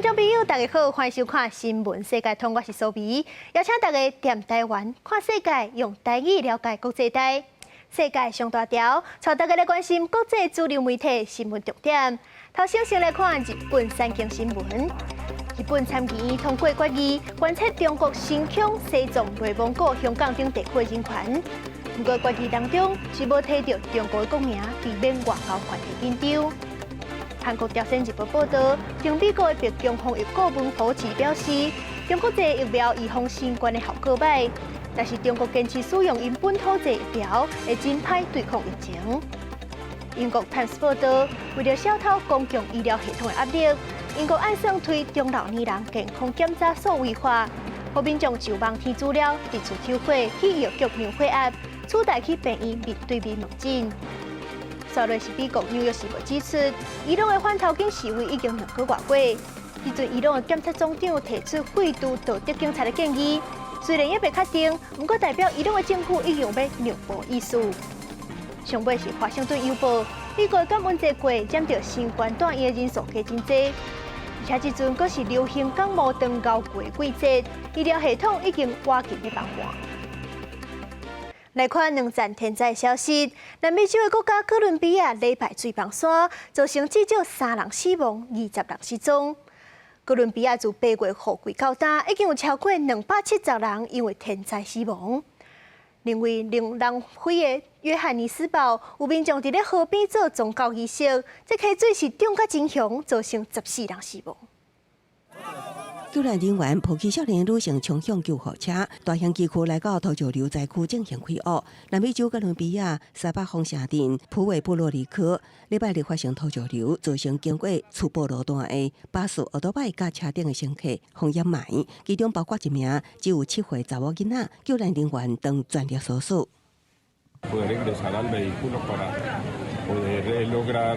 观众朋友，大家好，欢迎收看《新闻世界通》，我是苏眉，邀请大家踮台湾看世界，用台语了解国际台。世界上大条，带大家来关心国际主流媒体新闻重点。头先来看日本三件新闻。日本参议院通过决议，观测中国新疆、西藏、内蒙古、香港等地区人权。不过决议当中是无提到中国的国名，避免外交关系紧张。韩国朝鲜日报报道，经美国的白宫防疫顾问普奇表示，中国这疫苗预防新冠的效果歹，但是中国坚持使用因本土这疫苗，会尽快对抗疫情。英国 Times 报道，为了小偷公共医疗系统的压力，英国按算推中老年人健康检查数位化，国民众就网填资料，直出抽血去药局量血压，取代去病院面对面问诊。昨日是美国纽约时报指出，伊朗的反头颈示威已经2个月过。这阵伊朗的检察总长提出废除道德警察的建议，虽然也未确定，不过代表伊朗的政府已经要让步意思。上尾是华盛顿邮报，美国感恩节过，占到新冠住院的人数加真多，而且这阵阁是流行感冒长高过季节，医疗系统已经瓦紧要崩盘。来看两站天灾消息，南美洲的国家哥伦比亚礼拜水崩山，造成至少3人死亡，20人失踪。哥伦比亚自8月雨季到今，已经有超过270人因为天灾死亡。另外，令人灰的约翰尼斯堡有民众伫咧河边做宗教仪式，这溪水是涨甲真凶，造成14人死亡。救援人员抱起少年女性冲向救护车，大型机库来到土石流灾区进行开挖。南美洲哥伦比亚西北风城镇普韦布洛里科礼拜日发生土石流，造成经过粗暴路段的巴士、奥多拜甲车顶的乘客风掩埋，其中包括一名只有7岁查某囡仔。救援人员当全力搜索。poder lograr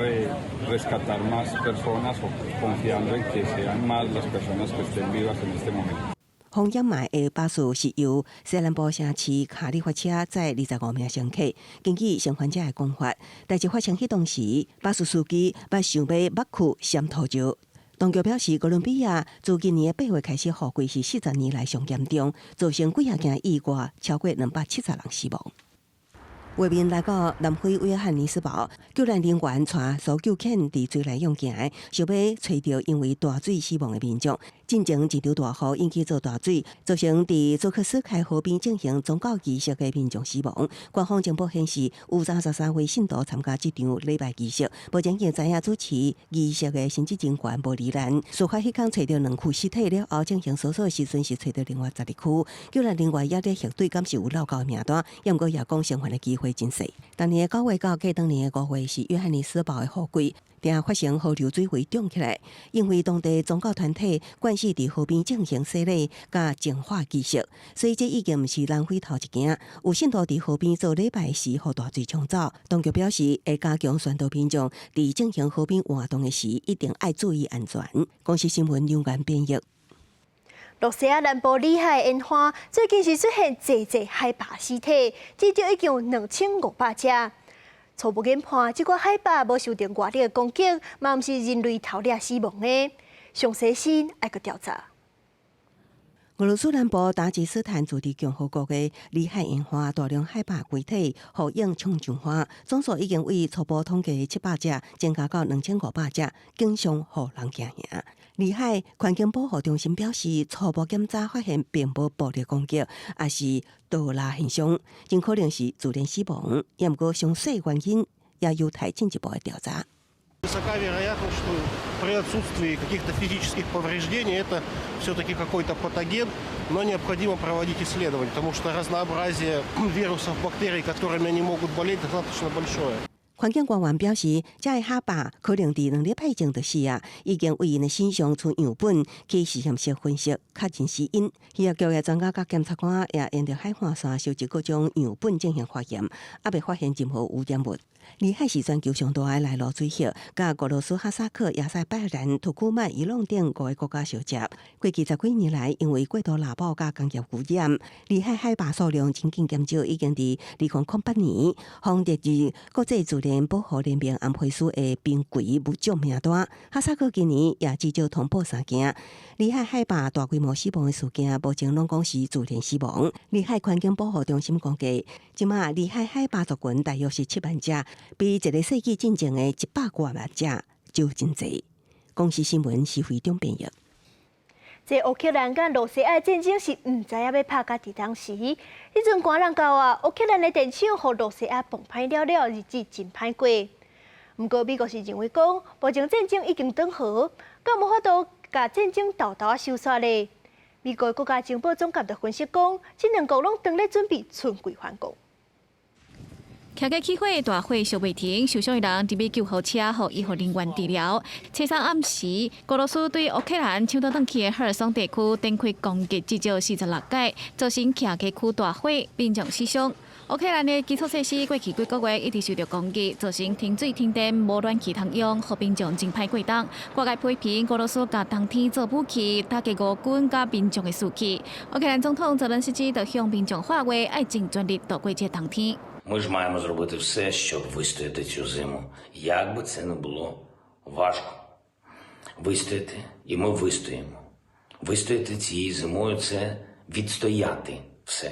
rescatar más personas o confiando en que sean más las personas que estén vivas en este momento. 风掩埋的巴士是由西南部城市卡利发车载25名乘客。根据生还者的讲法，代志发生迄当时，巴士司机捌想要挖窟闪土石。当局表示，哥伦比亚自今年8月开始，雨季是40年来上严重，造成几啊件意外，超过270人死亡。画面来到南非约翰尼斯堡，救援人员带搜救犬伫水内用行，想要找到因为大水死亡的民众。进前一场大雨引起做大水，造成伫佐克斯开河边进行宗教仪式的民众死亡。官方情报显示，有33位信徒参加这场礼拜仪式。目前已知影主持仪式的神职人员无罹难。事发迄天找到2具尸体了后，进行搜索时阵是找到另外12具。救援人员也咧核对，敢是有漏交的名单，也毋过也讲生还的机会真细。当年的9月到过当年的5月是约翰尼斯堡的雨季。定发生河流水位涨起来，因为当地宗教团体惯势伫河边进行洗礼甲净化仪式，所以这已经毋是南非头一件。有信徒伫河边做礼拜时，予大水冲走。当局表示，会加强宣导民众伫进行河边活动的时，一定要注意安全。公司新闻由言编译。洛西亚南部里海烟花最近是出现济海拔尸体，至少已经有2500只。初步研判，这个海拔无受到外力的攻击，嘛毋是人类偷掠死亡的。详细性爱个调查。俄罗斯南部达吉斯坦主地共和国的里海烟花大量海拔龟体互映冲上花，总数已经为初步统计700只，增加到2500只，经常互人惊吓。里海环境保护中心表示，初步检查发现并无暴力攻击，也是倒拉现象，真可能是自然死亡。也毋过详细原因也有待进一步的调查。Высока вероятность, что при отсутствии каких-то физических повреждений это все-таки какой-то патоген, но необходимо проводить исследования, потому что разнообразие вирусов, бактерий, которыми они могут болеть, достаточно большое. 环境官员表示，这个海拔可能伫2礼拜前就是已经为因的身上出样本去实验室分析，确认死因。渔业局的专家甲检察官也沿着海岸线收集各种样本进行化验，还未发现任何污染物。里海是全球上大的内陆水系，甲俄罗斯哈萨克、亚塞拜然、土库曼、伊朗等5个国家相接。过去10几年来，因为过度滥捕甲工业污染，里海海拔数量渐渐减少，已经伫2008年放列入国际自然保护联盟安培署的濒危物种名单。哈萨克今年也至少通报3件里海海拔大规模死亡的事件，目前拢讲是自然死亡。里海环境保护中心估计，即马里海海拔族群大约是7万只。比一个世纪进前的100多万只少真济。公司新闻是非常编译。这乌克兰甲罗西亚战争是唔知影要拍到伫当时，迄阵寒人到啊，乌克兰的电厂和罗西亚崩歹了，日子真歹过。不过美国是认为讲，目前战争已经转好，敢无法度甲战争豆豆收煞咧。美国国家情报总监就分析讲，这两国拢当咧准备春季反攻。徛个起火大火烧未停，受伤的人入去救护车和医护人员治疗。初三暗时，俄罗斯对乌克兰抢夺转去的赫尔松地区展开攻击，至少46界，造成徛个区大火，民众死伤。乌克兰的基础设施过去几个月一直受到攻击，造成停水停电、无暖气通用，和民众真歹过冬。外界批评俄罗斯甲冬天做武器，打击俄军甲民众的士气。乌克兰总统泽连斯基就向民众发话，爱尽全力度过这冬天。Ми ж маємо зробити все, щоб вистояти цю зиму. Як би це не було важко. Вистояти, і ми вистоїмо. Вистояти цією зимою – це відстояти все.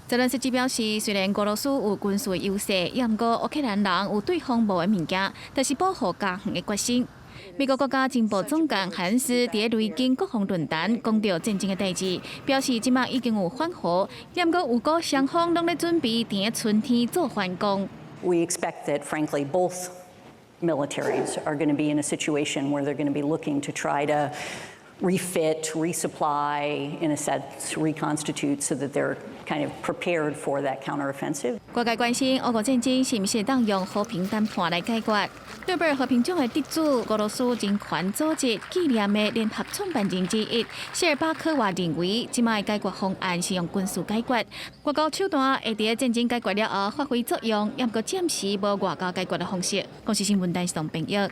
泽连斯基表示，虽然俄罗斯有军事优势，也毋过乌克兰人有对方无的物件，但是保护家园的决心。美国国家情报总监海恩斯伫个雷根国防论坛讲到战争的代志，表示即马已经有缓和，也毋过有个双方拢咧准备伫个春天做反攻。We expect that, frankly, both militaries are going to be in a situation where they're going to be looking to try to refit, resupply, in a sense, reconstitute, so that they're kind of prepared for that counteroffensive. 外界关心俄乌战争是毋是当用和平谈判来解决？诺贝尔和平奖的得主、俄罗斯人权组织纪念的联合创办人之一谢尔巴科娃认为，即卖解决方案是用军事解决。外交手段会伫战争解决了后发挥作用，也毋过暂时无外交解决的方式。公司新闻台上编译。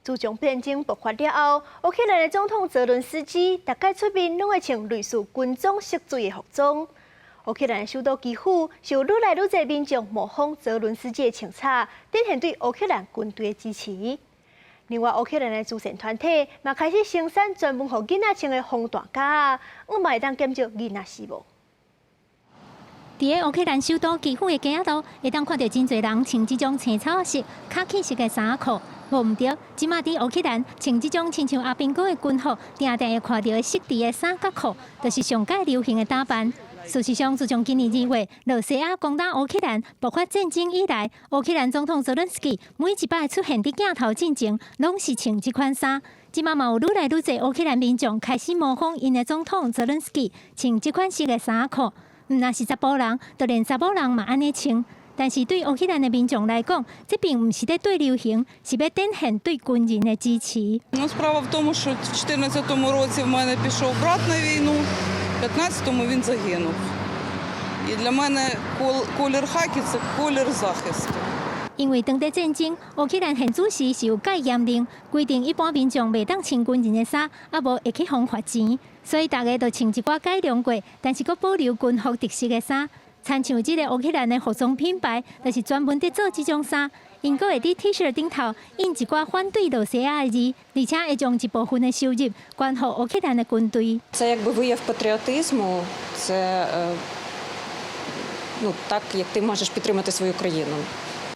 自从战争爆发了后，乌克兰的总统泽伦斯基大概出面拢会穿类似军装色水的服装。乌克兰的首都基辅是有愈来愈侪民众模仿泽伦斯基的穿插，展现对乌克兰军队的支持。另外，乌克兰的慈善团体嘛开始生产专门予囡仔穿的防弹甲，嘛会当减少囡仔死亡。伫个乌克兰首都基辅的街仔道，会当看到真侪人穿这种青草色、卡其色的衫裤。无毋对，即马伫乌克兰穿这种亲像阿兵哥的军服，定定会看到的色地的衫甲裤，就是上届流行的打扮。事实上，自从今年2月罗西亚攻打乌克兰爆发战争以来，乌克兰总统泽连斯基每一摆出现伫镜头进前，拢是穿这款衫。即马嘛有愈来愈侪乌克兰民众开始模仿因的总统泽连斯基穿这款色的衫裤。毋若是查甫人，就连查某人嘛安尼穿。但是对乌克兰的民众来讲，这并唔是在对流行，是要展现对军人的支持。Справа в тому, що в 2014 році в мене пішов брат на війну, в 2015-му він загинув. І для мене колір хакі – це колір захисту. 因为当地战争，乌克兰现主时是有戒严令，规定一般民众袂当穿军人的衫，啊无会去罚钱，所以大家都穿一寡改良过，但是佫保留军服特色的衫。参像这个乌克兰的服装品牌，就是专门伫做这种衫，因佫会伫 T 恤顶头印一寡反对罗西亚的字，而且会将一部分的收入捐予乌克兰的军队。Це якби вияв патріотизму, це так, як ти можеш підтримати свою країну.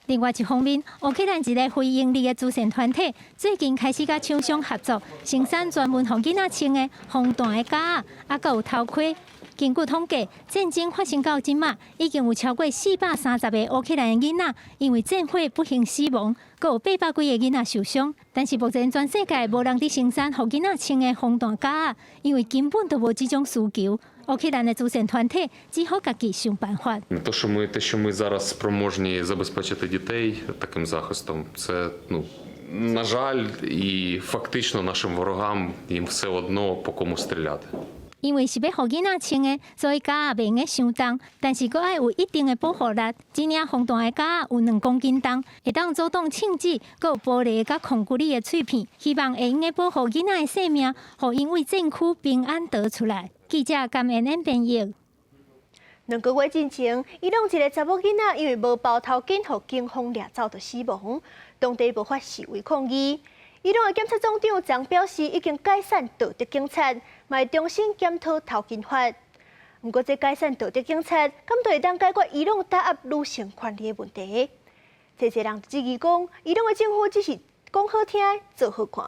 另外一方面，乌克兰一个非营利的慈善团体最近开始甲厂商合作，生产专门予囡仔穿的防弹的架仔，啊，佮有头盔。根据统计，战争发生到今嘛，已经有超过430个乌克兰的囡仔因为战火不幸死亡，佮有800几个囡仔受伤。但是目前全世界无人伫生产予囡仔穿的防弹架仔，因为根本就无这种需求。乌克兰的慈善团体只好家己想办法。Те, що ми зараз спроможні забезпечити дітей таким захистом, це на жаль, і фактично нашим ворогам їм все одно по кому стріляти. 因为是要互囡仔穿的，所以架也袂用伤重，但是佫爱有一定的保护力。真领风大的架有2公斤重，会当阻挡枪支，佫有玻璃甲控骨力的碎片，希望会用个保护囡仔的性命，互因为战区平安逃出来。记者甘延恩编译。2个月之前，伊朗一个查某囡仔因为无包头巾，互警方掠走就死亡。当地爆发示威抗议。伊朗的检察总长曾表示，已经解散道德警察，嘛会重新检讨头巾法。不过，这解散道德警察，敢会当解决伊朗打压女性权利的问题？侪人质疑讲，伊朗的政府只是讲好听，做好看。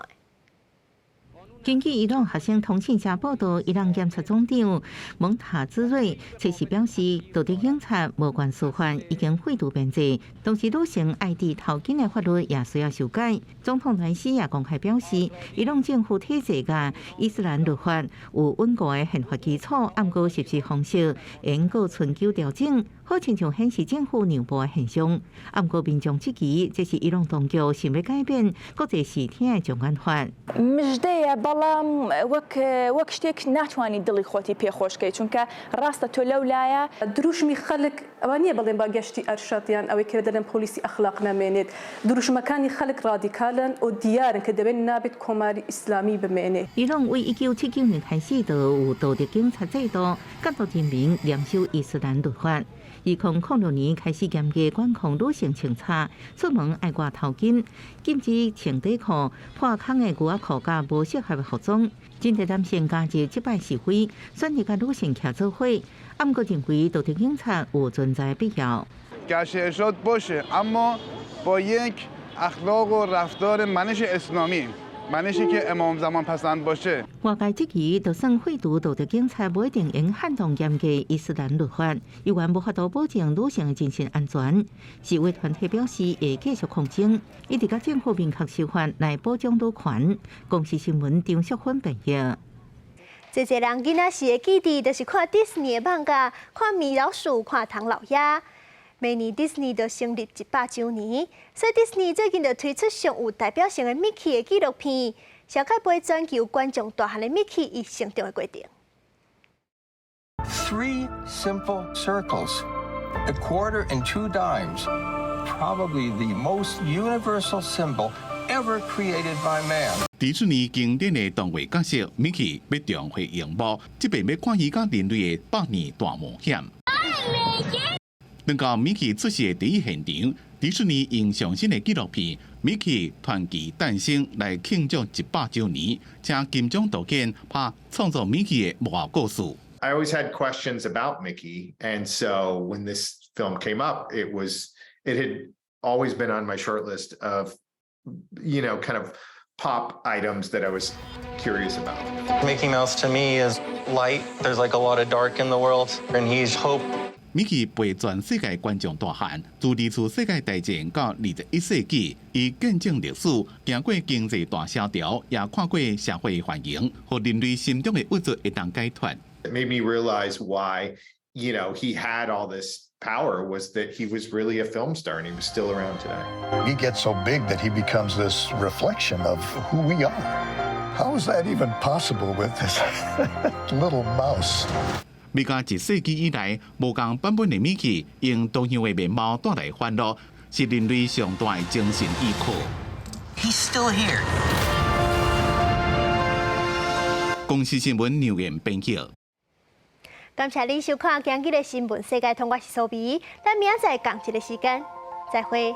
根据伊朗学生通讯社报道，伊朗检察总长蒙塔兹瑞测试表示，道德警察无关司法已经废除编制，同时女性爱戴头巾的法律也需要修改。总统莱西也公开表示，伊朗政府体制甲伊斯兰律法有稳固的宪法基础，按过实施方式应过寻求调整，好亲像显示政府让步的现象。按过民众质疑，这是伊朗当局想要改变国际视听的障眼法。بەڵام وەک شتێک ناتوانانی دڵی خۆتی پێخۆشکەی چونکە ڕاستە تۆ لەولایە دروشمی خەڵک ئەوە نییە بڵێن با گەشتی ئەرشەتیان ئەوەی کە دەڵێن پۆلیسی ئەخلاق نامێنێت دروشمەکانی خەڵک ڕادیکالن و دیارن کە دەبێت نابێت کۆماری ئیسلامی بمێنێت伊朗为1979年开始就有道德警察制度，监督人民严守伊斯兰律法。2006年开始严格管控女性穿插，出门爱挂头巾，禁止穿底裤、破孔的牛仔裤甲无适合的服装。真侪男性加入这摆示威，选择甲女性徛做伙。不过认为道德警察有存在必要。گشت ارشاد باشه اما با یک اخلاق و رفتار منش اسلامی منشی که امام زمان پسند باشه。外界质疑，就算废除道德警察，不一定能撼动严格伊斯兰律法，有关无法度保证女性的精神安全。示威团体表示会继续抗争，一直甲政府明确修法来保障女权。公视新闻张淑芬编译。侪人囡仔时的记忆，就是看迪士尼的漫画，看米老鼠，看唐老鸭。明年迪士尼就成立100周年，所以迪士尼最近就推出上有代表性的 Mickey 的纪录片，小解陪全球观众大汉的 Mickey 伊成长的过程。3 simple circles, a quarter and 2 dimes, probably the most universal symbol ever created by man. 迪士尼经典的动画角色 Mickey 要重回荧幕，这边要看伊甲人类的100年大冒险。等到 Mickey 出席的第一现场，迪士尼用上新的纪录片《Mickey 传奇诞生》来庆祝100周年，请金钟导演拍创作 Mickey 的幕后故事。I always had questions about Mickey, and so when this film came up, it had always been on my short list of, kind of pop items that I was curious about. Mickey Mouse to me is light. There's like a lot of dark in the world, and he's hope. Mickey 陪全世界观众大汉，自二次世界大战到21世纪，伊见证历史，行过经济大萧条，也看过社会繁荣，和人类心中的物质会当解脱。It made me realize why, he had all this power was that he was really a film star and he was still around today. He gets so big that he becomes this reflection of who we are. How is that even possible with this little mouse?美加1世纪以来，无共版本的 Mickey 用同样的面貌带来欢乐，是人类上大的精神依靠。He's still here. 公视新闻neu言编辑。感谢您收看今日的新闻世界，通我是苏比，咱明仔载同一个时间再会。